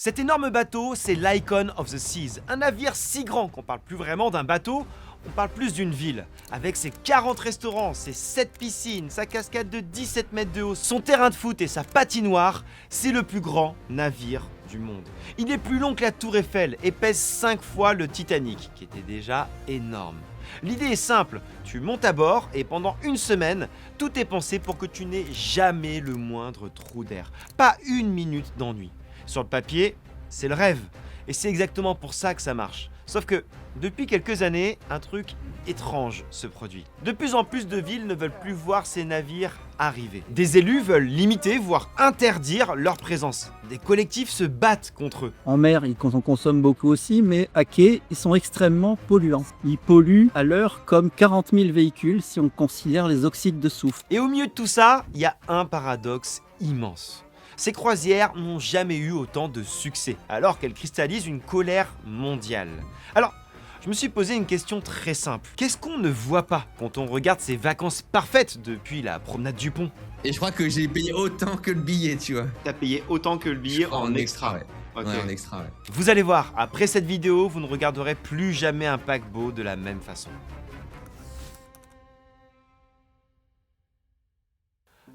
Cet énorme bateau, c'est l'Icon of the Seas, un navire si grand qu'on parle plus vraiment d'un bateau, on parle plus d'une ville. Avec ses 40 restaurants, ses 7 piscines, sa cascade de 17 mètres de haut, son terrain de foot et sa patinoire, c'est le plus grand navire du monde. Il est plus long que la Tour Eiffel et pèse 5 fois le Titanic, qui était déjà énorme. L'idée est simple, tu montes à bord et pendant une semaine, tout est pensé pour que tu n'aies jamais le moindre trou d'air. Pas une minute d'ennui. Sur le papier, c'est le rêve. Et c'est exactement pour ça que ça marche. Sauf que, depuis quelques années, un truc étrange se produit. De plus en plus de villes ne veulent plus voir ces navires arriver. Des élus veulent limiter, voire interdire leur présence. Des collectifs se battent contre eux. En mer, ils en consomment beaucoup aussi, mais à quai, ils sont extrêmement polluants. Ils polluent à l'heure comme 40 000 véhicules si on considère les oxydes de soufre. Et au milieu de tout ça, il y a un paradoxe immense. Ces croisières n'ont jamais eu autant de succès, alors qu'elles cristallisent une colère mondiale. Alors, je me suis posé une question très simple. Qu'est-ce qu'on ne voit pas quand on regarde ces vacances parfaites depuis la promenade du pont? Et je crois que j'ai payé autant que le billet, tu vois. T'as payé autant que le billet en extra. Ouais. Ok. Ouais, en extra, ouais. Vous allez voir, après cette vidéo, vous ne regarderez plus jamais un paquebot de la même façon.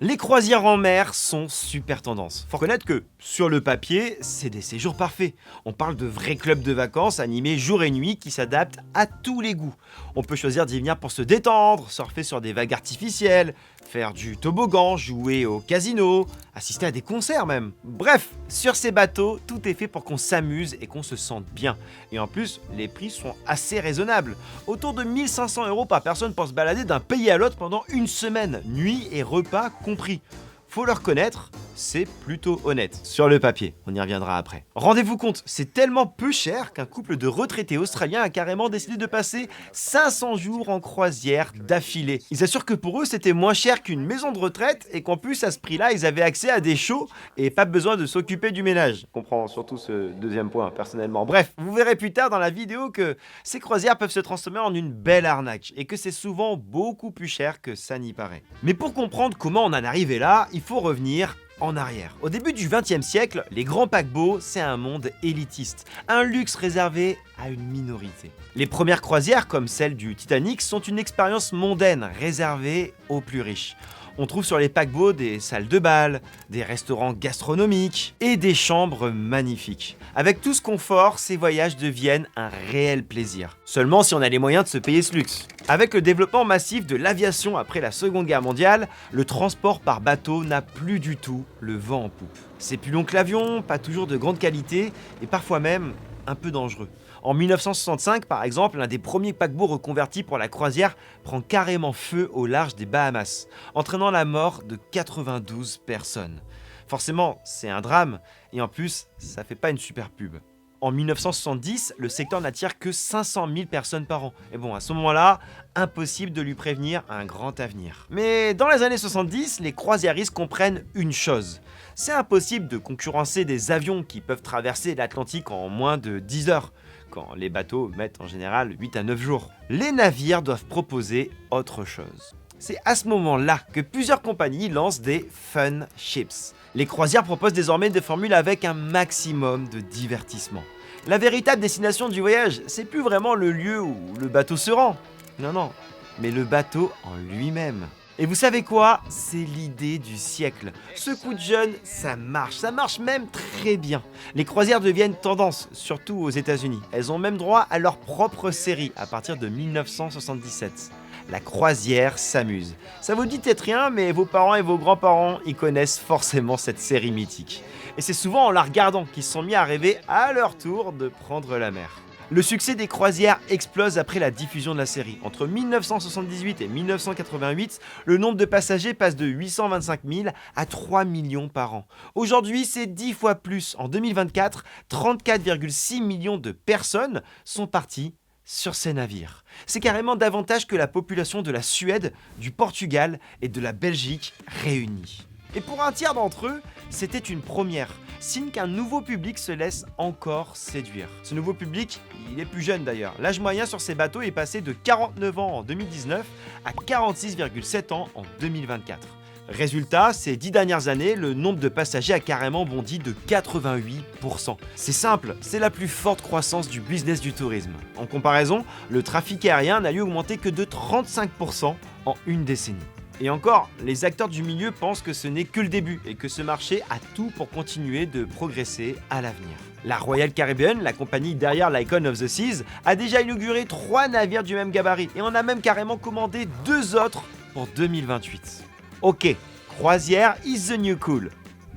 Les croisières en mer sont super tendance. Faut reconnaître que, sur le papier, c'est des séjours parfaits. On parle de vrais clubs de vacances animés jour et nuit qui s'adaptent à tous les goûts. On peut choisir d'y venir pour se détendre, surfer sur des vagues artificielles, faire du toboggan, jouer au casino, assister à des concerts même. Bref, sur ces bateaux, tout est fait pour qu'on s'amuse et qu'on se sente bien. Et en plus, les prix sont assez raisonnables. Autour de 1 500 € par personne pour se balader d'un pays à l'autre pendant une semaine, nuit et repas compris. Faut le reconnaître, c'est plutôt honnête. Sur le papier, on y reviendra après. Rendez-vous compte, c'est tellement peu cher qu'un couple de retraités australiens a carrément décidé de passer 500 jours en croisière d'affilée. Ils assurent que pour eux, c'était moins cher qu'une maison de retraite et qu'en plus, à ce prix-là, ils avaient accès à des shows et pas besoin de s'occuper du ménage. Je comprends surtout ce deuxième point, personnellement. Bref, vous verrez plus tard dans la vidéo que ces croisières peuvent se transformer en une belle arnaque et que c'est souvent beaucoup plus cher que ça n'y paraît. Mais pour comprendre comment on en est arrivé là, il faut revenir en arrière. Au début du XXe siècle, les grands paquebots, c'est un monde élitiste, un luxe réservé à une minorité. Les premières croisières, comme celle du Titanic, sont une expérience mondaine réservée aux plus riches. On trouve sur les paquebots des salles de bal, des restaurants gastronomiques et des chambres magnifiques. Avec tout ce confort, ces voyages deviennent un réel plaisir. Seulement si on a les moyens de se payer ce luxe. Avec le développement massif de l'aviation après la Seconde Guerre mondiale, le transport par bateau n'a plus du tout le vent en poupe. C'est plus long que l'avion, pas toujours de grande qualité et parfois même un peu dangereux. En 1965, par exemple, l'un des premiers paquebots reconvertis pour la croisière prend carrément feu au large des Bahamas, entraînant la mort de 92 personnes. Forcément, c'est un drame, et en plus, ça fait pas une super pub. En 1970, le secteur n'attire que 500 000 personnes par an. Et bon, à ce moment-là, impossible de lui prévenir un grand avenir. Mais dans les années 70, les croisiéristes comprennent une chose. C'est impossible de concurrencer des avions qui peuvent traverser l'Atlantique en moins de 10 heures, quand les bateaux mettent en général 8 à 9 jours. Les navires doivent proposer autre chose. C'est à ce moment-là que plusieurs compagnies lancent des fun ships. Les croisières proposent désormais des formules avec un maximum de divertissement. La véritable destination du voyage, c'est plus vraiment le lieu où le bateau se rend. Non, mais le bateau en lui-même. Et vous savez quoi? C'est l'idée du siècle. Ce coup de jeune, ça marche même très bien. Les croisières deviennent tendance, surtout aux États-Unis. Elles ont même droit à leur propre série à partir de 1977. La croisière s'amuse. Ça vous dit peut-être rien, mais vos parents et vos grands-parents y connaissent forcément cette série mythique. Et c'est souvent en la regardant qu'ils se sont mis à rêver à leur tour de prendre la mer. Le succès des croisières explose après la diffusion de la série. Entre 1978 et 1988, le nombre de passagers passe de 825 000 à 3 millions par an. Aujourd'hui, c'est 10 fois plus. En 2024, 34,6 millions de personnes sont parties sur ces navires. C'est carrément davantage que la population de la Suède, du Portugal et de la Belgique réunis. Et pour un tiers d'entre eux, c'était une première, signe qu'un nouveau public se laisse encore séduire. Ce nouveau public, il est plus jeune d'ailleurs. L'âge moyen sur ces bateaux est passé de 49 ans en 2019 à 46,7 ans en 2024. Résultat, ces 10 dernières années, le nombre de passagers a carrément bondi de 88%. C'est simple, c'est la plus forte croissance du business du tourisme. En comparaison, le trafic aérien n'a lui augmenté que de 35% en une décennie. Et encore, les acteurs du milieu pensent que ce n'est que le début et que ce marché a tout pour continuer de progresser à l'avenir. La Royal Caribbean, la compagnie derrière l'Icon of the Seas, a déjà inauguré 3 navires du même gabarit et en a même carrément commandé 2 autres pour 2028. Ok, croisière is the new cool.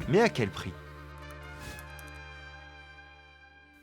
Mais à quel prix ?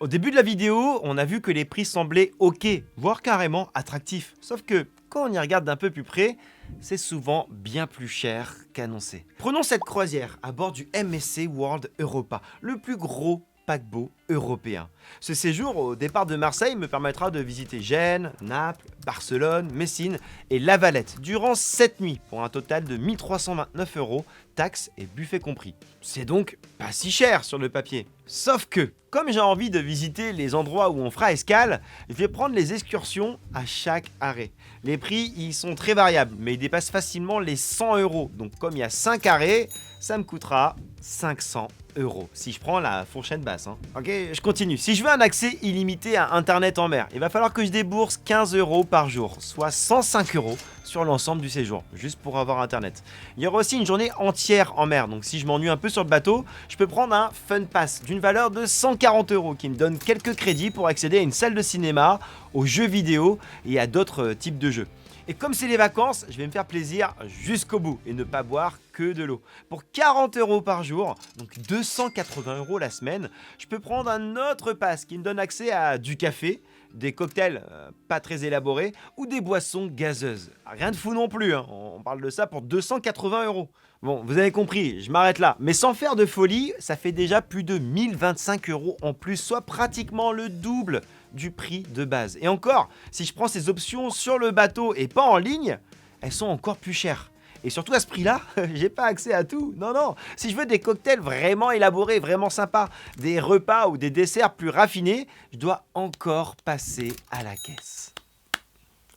Au début de la vidéo, on a vu que les prix semblaient ok, voire carrément attractifs. Sauf que quand on y regarde d'un peu plus près, c'est souvent bien plus cher qu'annoncé. Prenons cette croisière à bord du MSC World Europa, le plus gros paquebot européen. Ce séjour au départ de Marseille me permettra de visiter Gênes, Naples, Barcelone, Messine et La Valette durant 7 nuits pour un total de 1 329 €, taxes et buffet compris. C'est donc pas si cher sur le papier. Sauf que, comme j'ai envie de visiter les endroits où on fera escale, je vais prendre les excursions à chaque arrêt. Les prix y sont très variables, mais ils dépassent facilement les 100 €. Donc comme il y a 5 arrêts, ça me coûtera 500 € si je prends la fourchette basse. Ok, je continue. Si je veux un accès illimité à Internet en mer, il va falloir que je débourse 15 € par jour, soit 105 € sur l'ensemble du séjour, juste pour avoir Internet. Il y aura aussi une journée entière en mer, donc si je m'ennuie un peu sur le bateau, je peux prendre un Fun Pass d'une valeur de 140 € qui me donne quelques crédits pour accéder à une salle de cinéma, aux jeux vidéo et à d'autres types de jeux. Et comme c'est les vacances, je vais me faire plaisir jusqu'au bout et ne pas boire que de l'eau. Pour 40 € par jour, donc 280 € la semaine, je peux prendre un autre pass qui me donne accès à du café, des cocktails pas très élaborés ou des boissons gazeuses. Rien de fou non plus, on parle de ça pour 280 €. Bon, vous avez compris, je m'arrête là. Mais sans faire de folie, ça fait déjà plus de 1025 € en plus, soit pratiquement le double du prix de base. Et encore, si je prends ces options sur le bateau et pas en ligne, elles sont encore plus chères. Et surtout à ce prix-là, j'ai pas accès à tout. Non. Si je veux des cocktails vraiment élaborés, vraiment sympas, des repas ou des desserts plus raffinés, je dois encore passer à la caisse.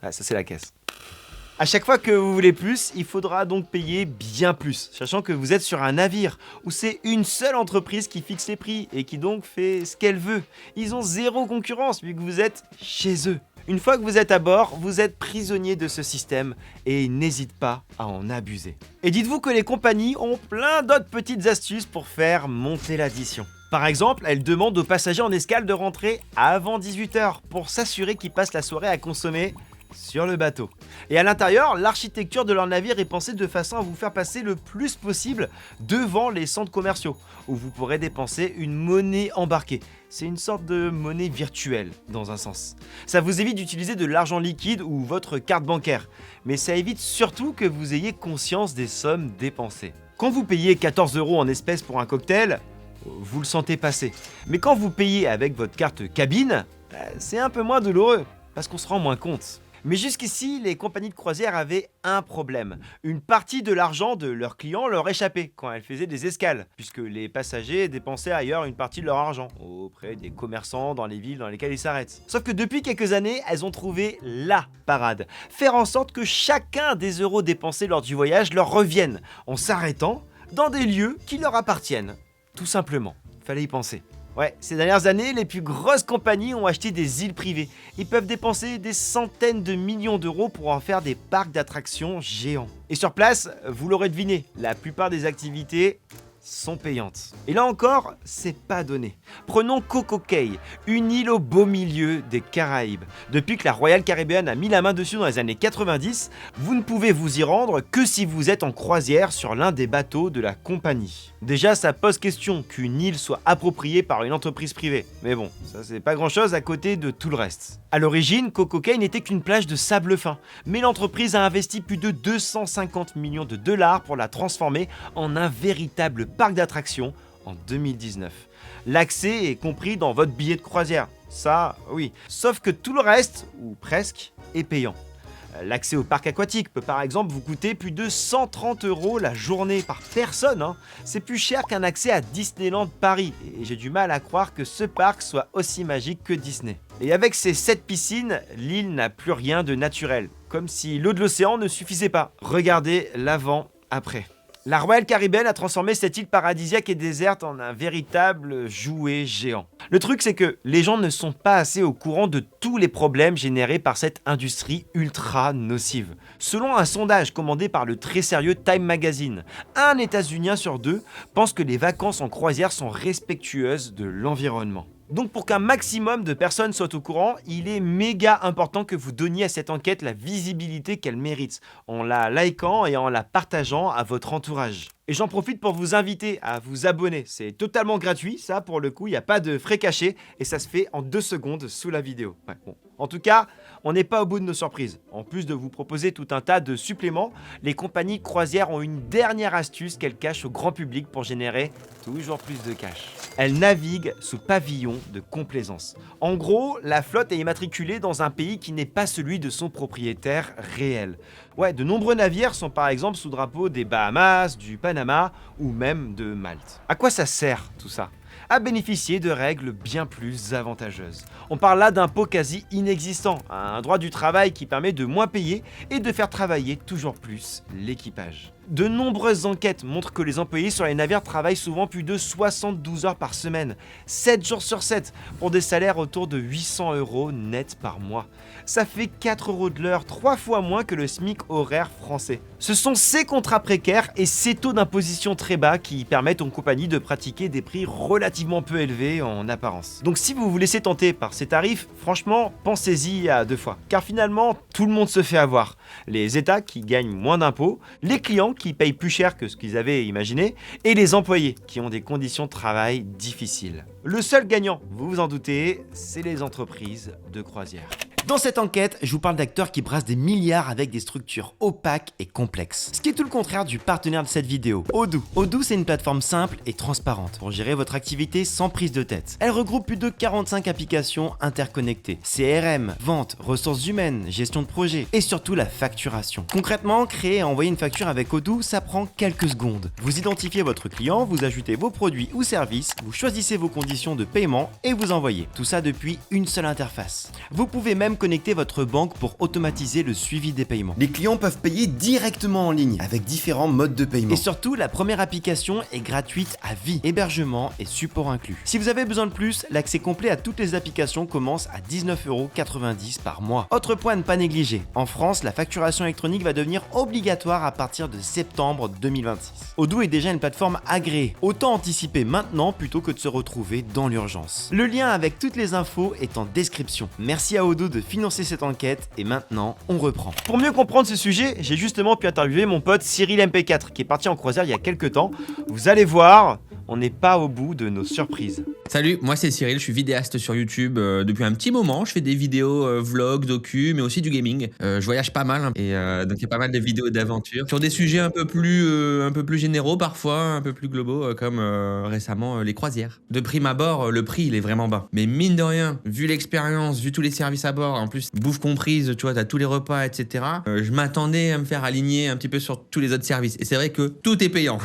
Ah, ça c'est la caisse. À chaque fois que vous voulez plus, il faudra donc payer bien plus, sachant que vous êtes sur un navire où c'est une seule entreprise qui fixe les prix et qui donc fait ce qu'elle veut. Ils ont zéro concurrence vu que vous êtes chez eux. Une fois que vous êtes à bord, vous êtes prisonnier de ce système et ils n'hésitent pas à en abuser. Et dites-vous que les compagnies ont plein d'autres petites astuces pour faire monter l'addition. Par exemple, elles demandent aux passagers en escale de rentrer avant 18 h pour s'assurer qu'ils passent la soirée à consommer sur le bateau. Et à l'intérieur, l'architecture de leur navire est pensée de façon à vous faire passer le plus possible devant les centres commerciaux, où vous pourrez dépenser une monnaie embarquée. C'est une sorte de monnaie virtuelle, dans un sens. Ça vous évite d'utiliser de l'argent liquide ou votre carte bancaire, mais ça évite surtout que vous ayez conscience des sommes dépensées. Quand vous payez 14 € en espèces pour un cocktail, vous le sentez passer. Mais quand vous payez avec votre carte cabine, c'est un peu moins douloureux, parce qu'on se rend moins compte. Mais jusqu'ici, les compagnies de croisière avaient un problème. Une partie de l'argent de leurs clients leur échappait quand elles faisaient des escales, puisque les passagers dépensaient ailleurs une partie de leur argent, auprès des commerçants dans les villes dans lesquelles ils s'arrêtent. Sauf que depuis quelques années, elles ont trouvé la parade. Faire en sorte que chacun des euros dépensés lors du voyage leur revienne, en s'arrêtant dans des lieux qui leur appartiennent. Tout simplement. Fallait y penser. Ouais, ces dernières années, les plus grosses compagnies ont acheté des îles privées. Ils peuvent dépenser des centaines de millions d'euros pour en faire des parcs d'attractions géants. Et sur place, vous l'aurez deviné, la plupart des activités sont payantes. Et là encore, c'est pas donné. Prenons Coco Cay, une île au beau milieu des Caraïbes. Depuis que la Royal Caribbean a mis la main dessus dans les années 90, vous ne pouvez vous y rendre que si vous êtes en croisière sur l'un des bateaux de la compagnie. Déjà, ça pose question qu'une île soit appropriée par une entreprise privée. Mais bon, ça c'est pas grand chose à côté de tout le reste. À l'origine, Coco Cay n'était qu'une plage de sable fin, mais l'entreprise a investi plus de 250 millions de $ pour la transformer en un véritable parc d'attractions en 2019. L'accès est compris dans votre billet de croisière, ça oui. Sauf que tout le reste, ou presque, est payant. L'accès au parc aquatique peut par exemple vous coûter plus de 130 € la journée par personne. C'est plus cher qu'un accès à Disneyland Paris et j'ai du mal à croire que ce parc soit aussi magique que Disney. Et avec ses 7 piscines, l'île n'a plus rien de naturel, comme si l'eau de l'océan ne suffisait pas. Regardez l'avant-après. La Royal Caribbean a transformé cette île paradisiaque et déserte en un véritable jouet géant. Le truc, c'est que les gens ne sont pas assez au courant de tous les problèmes générés par cette industrie ultra nocive. Selon un sondage commandé par le très sérieux Time Magazine, un États-Unien sur 2 pense que les vacances en croisière sont respectueuses de l'environnement. Donc pour qu'un maximum de personnes soient au courant, il est méga important que vous donniez à cette enquête la visibilité qu'elle mérite, en la likant et en la partageant à votre entourage. Et j'en profite pour vous inviter à vous abonner, c'est totalement gratuit, ça pour le coup, il n'y a pas de frais cachés et ça se fait en 2 secondes sous la vidéo. Ouais, bon. En tout cas, on n'est pas au bout de nos surprises. En plus de vous proposer tout un tas de suppléments, les compagnies de croisière ont une dernière astuce qu'elles cachent au grand public pour générer toujours plus de cash. Elles naviguent sous pavillon de complaisance. En gros, la flotte est immatriculée dans un pays qui n'est pas celui de son propriétaire réel. Ouais, de nombreux navires sont par exemple sous drapeau des Bahamas, du Panama ou même de Malte. À quoi ça sert tout ça ? À bénéficier de règles bien plus avantageuses. On parle là d'impôts quasi inexistants, un droit du travail qui permet de moins payer et de faire travailler toujours plus l'équipage. De nombreuses enquêtes montrent que les employés sur les navires travaillent souvent plus de 72 heures par semaine, 7 jours sur 7, pour des salaires autour de 800 € net par mois. Ça fait 4 € de l'heure, 3 fois moins que le SMIC horaire français. Ce sont ces contrats précaires et ces taux d'imposition très bas qui permettent aux compagnies de pratiquer des prix relativement peu élevés en apparence. Donc si vous vous laissez tenter par ces tarifs, franchement, pensez-y à 2 fois. Car finalement, tout le monde se fait avoir. Les États qui gagnent moins d'impôts, les clients qui payent plus cher que ce qu'ils avaient imaginé, et les employés qui ont des conditions de travail difficiles. Le seul gagnant, vous vous en doutez, c'est les entreprises de croisière. Dans cette enquête, je vous parle d'acteurs qui brassent des milliards avec des structures opaques et complexes. Ce qui est tout le contraire du partenaire de cette vidéo, Odoo. Odoo, c'est une plateforme simple et transparente pour gérer votre activité sans prise de tête. Elle regroupe plus de 45 applications interconnectées. CRM, vente, ressources humaines, gestion de projet et surtout la facturation. Concrètement, créer et envoyer une facture avec Odoo, ça prend quelques secondes. Vous identifiez votre client, vous ajoutez vos produits ou services, vous choisissez vos conditions de paiement et vous envoyez. Tout ça depuis une seule interface. Vous pouvez même connecter votre banque pour automatiser le suivi des paiements. Les clients peuvent payer directement en ligne avec différents modes de paiement. Et surtout, la première application est gratuite à vie, hébergement et support inclus. Si vous avez besoin de plus, l'accès complet à toutes les applications commence à 19,90 € par mois. Autre point à ne pas négliger, en France, la facturation électronique va devenir obligatoire à partir de septembre 2026. Odoo est déjà une plateforme agréée, autant anticiper maintenant plutôt que de se retrouver dans l'urgence. Le lien avec toutes les infos est en description. Merci à Odoo de financer cette enquête et maintenant on reprend. Pour mieux comprendre ce sujet, j'ai justement pu interviewer mon pote Cyril MP4 qui est parti en croisière il y a quelques temps. Vous allez voir, on n'est pas au bout de nos surprises. Salut, moi c'est Cyril, je suis vidéaste sur YouTube depuis un petit moment. Je fais des vidéos vlogs, docu, mais aussi du gaming. Je voyage pas mal et donc il y a pas mal de vidéos d'aventure sur des sujets un peu plus généraux parfois, un peu plus globaux comme récemment les croisières. De prime abord, le prix il est vraiment bas. Mais mine de rien, vu l'expérience, vu tous les services à bord, en plus bouffe comprise, tu vois, t'as tous les repas, etc. Je m'attendais à me faire aligner un petit peu sur tous les autres services. Et c'est vrai que tout est payant.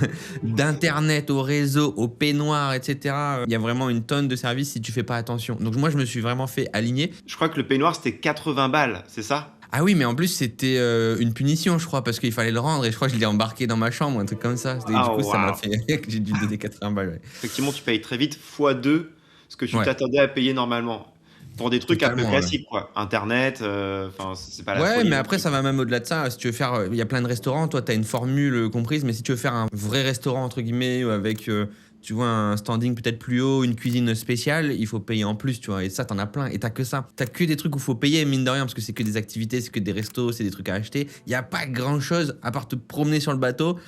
D'internet au réseau, au peignoir, etc. Il y a vraiment une tonne de services si tu fais pas attention. Donc moi je me suis vraiment fait aligner. Je crois que le peignoir c'était 80 balles, c'est ça ? Ah oui, mais en plus c'était une punition, je crois, parce qu'il fallait le rendre et je crois que je l'ai embarqué dans ma chambre, un truc comme ça. Du coup, ça m'a fait que j'ai dû donner 80 balles. Ouais. Effectivement, tu payes très vite x2 ce que tu t'attendais à payer normalement. Pour des trucs un peu classiques, quoi. Internet, c'est pas la folie. Ouais, mais après, ça va même au-delà de ça. Si tu veux faire. Il y a plein de restaurants, toi, t'as une formule comprise, mais si tu veux faire un vrai restaurant, entre guillemets, avec. Tu vois, un standing peut-être plus haut, une cuisine spéciale, il faut payer en plus, tu vois. Et ça, t'en as plein. Et t'as que ça. T'as que des trucs où il faut payer, mine de rien, parce que c'est que des activités, c'est que des restos, c'est des trucs à acheter. Il n'y a pas grand-chose, à part te promener sur le bateau.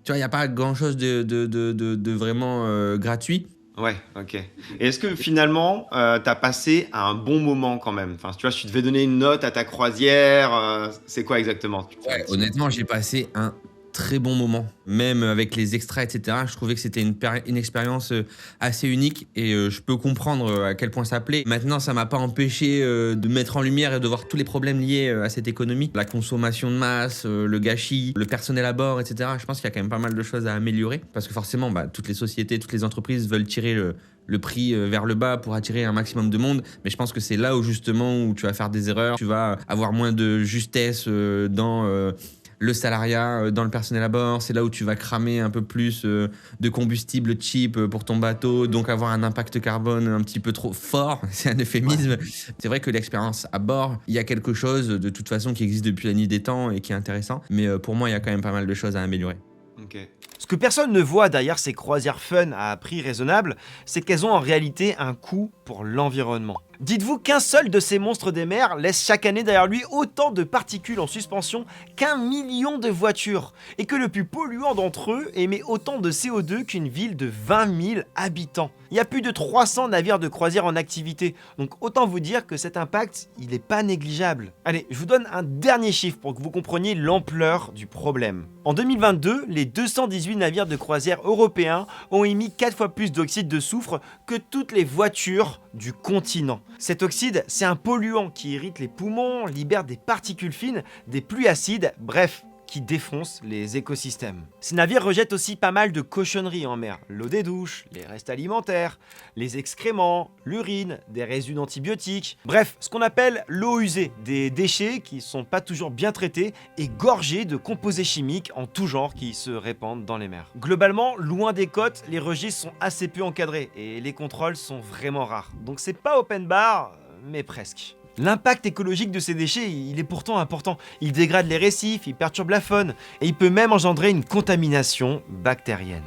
Tu vois, il n'y a pas grand-chose de vraiment gratuit. Ouais, ok. Et est-ce que finalement, t'as passé un bon moment quand même ? Enfin, tu vois, si tu devais donner une note à ta croisière, c'est quoi exactement ? Ouais, honnêtement, j'ai passé un très bon moment. Même avec les extraits, etc., je trouvais que c'était une expérience assez unique et je peux comprendre à quel point ça plaît. Maintenant, ça m'a pas empêché de mettre en lumière et de voir tous les problèmes liés à cette économie. La consommation de masse, le gâchis, le personnel à bord, etc. Je pense qu'il y a quand même pas mal de choses à améliorer parce que forcément, toutes les sociétés, toutes les entreprises veulent tirer le prix vers le bas pour attirer un maximum de monde, mais je pense que c'est là où justement où tu vas faire des erreurs, tu vas avoir moins de justesse dans le salariat dans le personnel à bord, c'est là où tu vas cramer un peu plus de combustible cheap pour ton bateau, donc avoir un impact carbone un petit peu trop fort, c'est un euphémisme. Ouais. C'est vrai que l'expérience à bord, il y a quelque chose de toute façon qui existe depuis la nuit des temps et qui est intéressant, mais pour moi, il y a quand même pas mal de choses à améliorer. Okay. Ce que personne ne voit derrière ces croisières fun à prix raisonnable, c'est qu'elles ont en réalité un coût pour l'environnement. Dites-vous qu'un seul de ces monstres des mers laisse chaque année derrière lui autant de particules en suspension qu'1 million de voitures, et que le plus polluant d'entre eux émet autant de CO2 qu'une ville de 20 000 habitants. Il y a plus de 300 navires de croisière en activité, donc autant vous dire que cet impact, il n'est pas négligeable. Allez, je vous donne un dernier chiffre pour que vous compreniez l'ampleur du problème. En 2022, les 218 navires de croisière européens ont émis 4 fois plus d'oxyde de soufre que toutes les voitures du continent. Cet oxyde, c'est un polluant qui irrite les poumons, libère des particules fines, des pluies acides, bref, qui défonce les écosystèmes. Ces navires rejettent aussi pas mal de cochonneries en mer. L'eau des douches, les restes alimentaires, les excréments, l'urine, des résidus d'antibiotiques. Bref, ce qu'on appelle l'eau usée, des déchets qui sont pas toujours bien traités et gorgés de composés chimiques en tout genre qui se répandent dans les mers. Globalement, loin des côtes, les registres sont assez peu encadrés et les contrôles sont vraiment rares. Donc c'est pas open bar, mais presque. L'impact écologique de ces déchets, il est pourtant important. Il dégrade les récifs, il perturbe la faune, et il peut même engendrer une contamination bactérienne.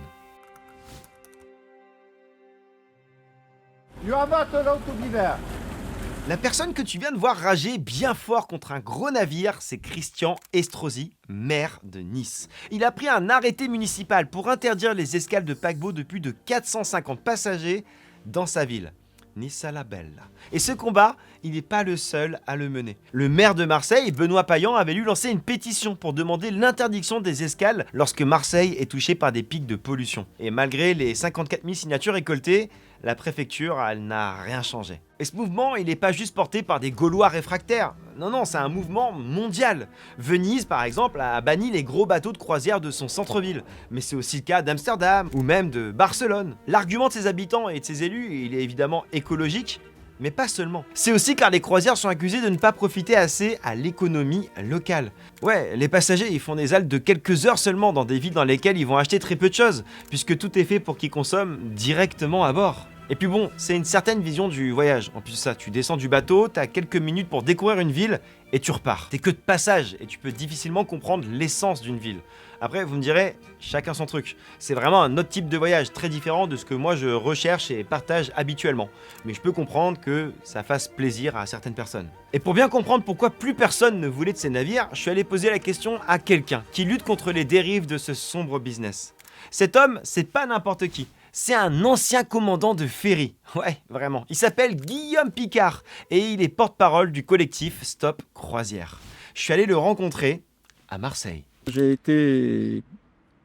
La personne que tu viens de voir rager bien fort contre un gros navire, c'est Christian Estrosi, maire de Nice. Il a pris un arrêté municipal pour interdire les escales de paquebots de plus de 450 passagers dans sa ville. Nice à la belle. Et ce combat, il n'est pas le seul à le mener. Le maire de Marseille, Benoît Payan, avait lui lancé une pétition pour demander l'interdiction des escales lorsque Marseille est touchée par des pics de pollution. Et malgré les 54 000 signatures récoltées, la préfecture, elle n'a rien changé. Et ce mouvement, il n'est pas juste porté par des Gaulois réfractaires. Non, c'est un mouvement mondial. Venise, par exemple, a banni les gros bateaux de croisière de son centre-ville. Mais c'est aussi le cas d'Amsterdam ou même de Barcelone. L'argument de ses habitants et de ses élus, il est évidemment écologique, mais pas seulement. C'est aussi car les croisières sont accusées de ne pas profiter assez à l'économie locale. Ouais, les passagers, ils font des haltes de quelques heures seulement dans des villes dans lesquelles ils vont acheter très peu de choses, puisque tout est fait pour qu'ils consomment directement à bord. Et puis bon, c'est une certaine vision du voyage. En plus de ça, tu descends du bateau, t'as quelques minutes pour découvrir une ville et tu repars. T'es que de passage et tu peux difficilement comprendre l'essence d'une ville. Après, vous me direz, chacun son truc. C'est vraiment un autre type de voyage, très différent de ce que moi je recherche et partage habituellement. Mais je peux comprendre que ça fasse plaisir à certaines personnes. Et pour bien comprendre pourquoi plus personne ne voulait de ces navires, je suis allé poser la question à quelqu'un qui lutte contre les dérives de ce sombre business. Cet homme, c'est pas n'importe qui. C'est un ancien commandant de ferry. Ouais, vraiment. Il s'appelle Guillaume Picard et il est porte-parole du collectif Stop Croisière. Je suis allé le rencontrer à Marseille. J'ai été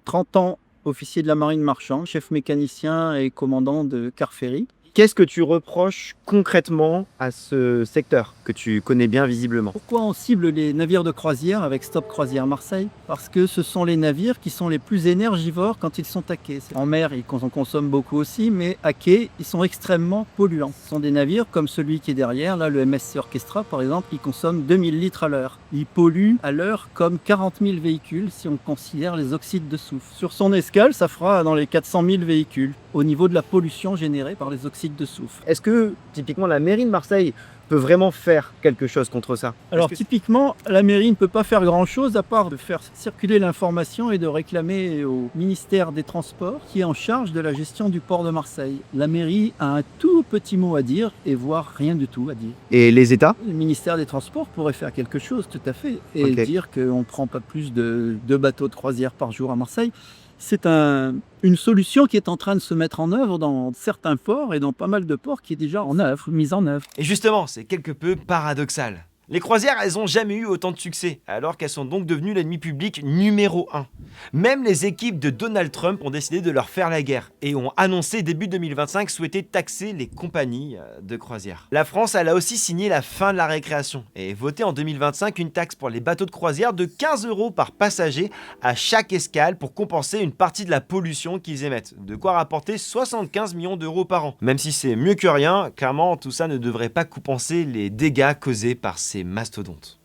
30 ans officier de la marine marchande, chef mécanicien et commandant de car ferry. Qu'est-ce que tu reproches concrètement à ce secteur que tu connais bien visiblement? Pourquoi on cible les navires de croisière avec Stop Croisière Marseille? Parce que ce sont les navires qui sont les plus énergivores quand ils sont à quai. En mer, ils en consomment beaucoup aussi, mais à quai, ils sont extrêmement polluants. Ce sont des navires comme celui qui est derrière, là, le MSC Orchestra par exemple, qui consomme 2000 litres à l'heure. Il pollue à l'heure comme 40 000 véhicules si on considère les oxydes de soufre. Sur son escale, ça fera dans les 400 000 véhicules au niveau de la pollution générée par les oxydes de soufre. Est-ce que, typiquement, la mairie de Marseille peut vraiment faire quelque chose contre ça? Alors typiquement, la mairie ne peut pas faire grand-chose à part de faire circuler l'information et de réclamer au ministère des Transports qui est en charge de la gestion du port de Marseille. La mairie a un tout petit mot à dire et voire rien du tout à dire. Et les États? Le ministère des Transports pourrait faire quelque chose, tout à fait, et dire qu'on ne prend pas plus de 2 bateaux de croisière par jour à Marseille. C'est une solution qui est en train de se mettre en œuvre dans certains ports et dans pas mal de ports qui est déjà mise en œuvre. Et justement, c'est quelque peu paradoxal. Les croisières, elles n'ont jamais eu autant de succès, alors qu'elles sont donc devenues l'ennemi public numéro 1. Même les équipes de Donald Trump ont décidé de leur faire la guerre et ont annoncé début 2025 souhaiter taxer les compagnies de croisière. La France, elle a aussi signé la fin de la récréation et voté en 2025 une taxe pour les bateaux de croisière de 15 € par passager à chaque escale pour compenser une partie de la pollution qu'ils émettent. De quoi rapporter 75 millions d'euros par an. Même si c'est mieux que rien, clairement, tout ça ne devrait pas compenser les dégâts causés par ces mastodontes.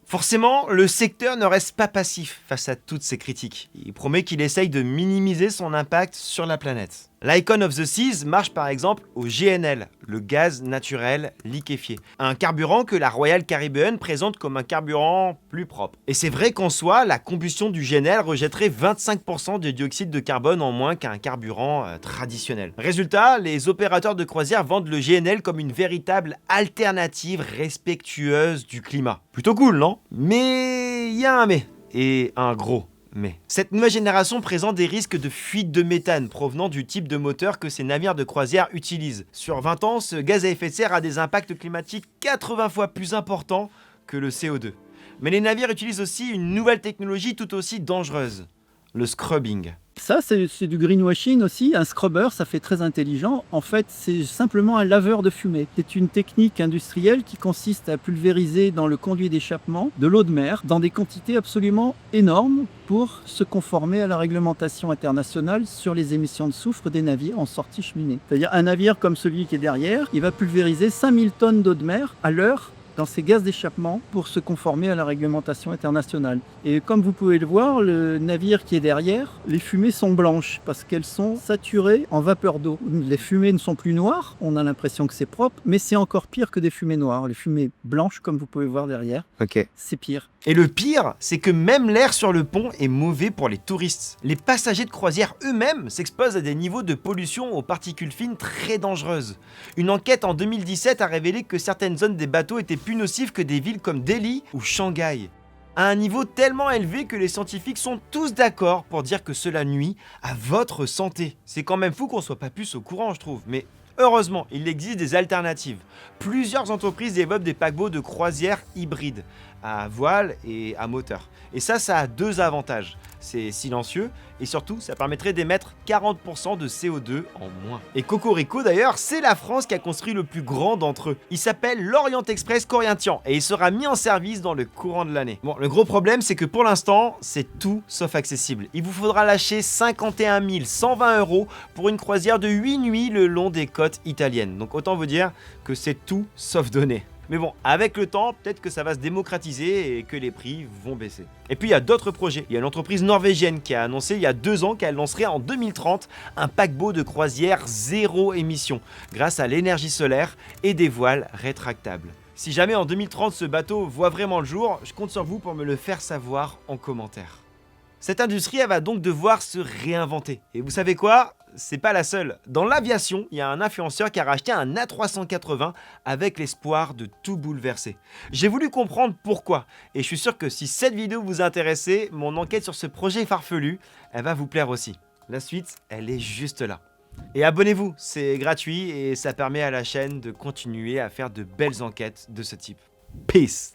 Forcément, le secteur ne reste pas passif face à toutes ces critiques. Il promet qu'il essaye de minimiser son impact sur la planète. L'Icon of the Seas marche par exemple au GNL, le gaz naturel liquéfié. Un carburant que la Royal Caribbean présente comme un carburant plus propre. Et c'est vrai qu'en soi, la combustion du GNL rejetterait 25% de dioxyde de carbone en moins qu'un carburant traditionnel. Résultat, les opérateurs de croisière vendent le GNL comme une véritable alternative respectueuse du climat. Plutôt cool, non? Mais il y a un mais, et un gros. Mais cette nouvelle génération présente des risques de fuite de méthane provenant du type de moteur que ces navires de croisière utilisent. Sur 20 ans, ce gaz à effet de serre a des impacts climatiques 80 fois plus importants que le CO2. Mais les navires utilisent aussi une nouvelle technologie tout aussi dangereuse, le scrubbing. Ça, c'est du greenwashing aussi. Un scrubber, ça fait très intelligent. En fait, c'est simplement un laveur de fumée. C'est une technique industrielle qui consiste à pulvériser dans le conduit d'échappement de l'eau de mer dans des quantités absolument énormes pour se conformer à la réglementation internationale sur les émissions de soufre des navires en sortie cheminée. C'est-à-dire un navire comme celui qui est derrière, il va pulvériser 5000 tonnes d'eau de mer à l'heure dans ces gaz d'échappement pour se conformer à la réglementation internationale. Et comme vous pouvez le voir, le navire qui est derrière, les fumées sont blanches parce qu'elles sont saturées en vapeur d'eau. Les fumées ne sont plus noires, on a l'impression que c'est propre, mais c'est encore pire que des fumées noires. Les fumées blanches, comme vous pouvez voir derrière, c'est pire. Et le pire, c'est que même l'air sur le pont est mauvais pour les touristes. Les passagers de croisière eux-mêmes s'exposent à des niveaux de pollution aux particules fines très dangereuses. Une enquête en 2017 a révélé que certaines zones des bateaux étaient plus nocives que des villes comme Delhi ou Shanghai. À un niveau tellement élevé que les scientifiques sont tous d'accord pour dire que cela nuit à votre santé. C'est quand même fou qu'on soit pas plus au courant, je trouve, mais heureusement, il existe des alternatives. Plusieurs entreprises développent des paquebots de croisière hybrides, à voile et à moteur. Et ça a deux avantages. C'est silencieux et surtout, ça permettrait d'émettre 40% de CO2 en moins. Et Cocorico d'ailleurs, c'est la France qui a construit le plus grand d'entre eux. Il s'appelle l'Orient Express Corinthian et il sera mis en service dans le courant de l'année. Bon, le gros problème, c'est que pour l'instant, c'est tout sauf accessible. Il vous faudra lâcher 51 120 € pour une croisière de 8 nuits le long des côtes italiennes. Donc autant vous dire que c'est tout sauf donné. Mais bon, avec le temps, peut-être que ça va se démocratiser et que les prix vont baisser. Et puis il y a d'autres projets. Il y a une entreprise norvégienne qui a annoncé il y a 2 ans qu'elle lancerait en 2030 un paquebot de croisière zéro émission grâce à l'énergie solaire et des voiles rétractables. Si jamais en 2030 ce bateau voit vraiment le jour, je compte sur vous pour me le faire savoir en commentaire. Cette industrie, elle va donc devoir se réinventer. Et vous savez quoi? C'est pas la seule. Dans l'aviation, il y a un influenceur qui a racheté un A380 avec l'espoir de tout bouleverser. J'ai voulu comprendre pourquoi. Et je suis sûr que si cette vidéo vous intéresse, mon enquête sur ce projet farfelu, elle va vous plaire aussi. La suite, elle est juste là. Et abonnez-vous, c'est gratuit et ça permet à la chaîne de continuer à faire de belles enquêtes de ce type. Peace!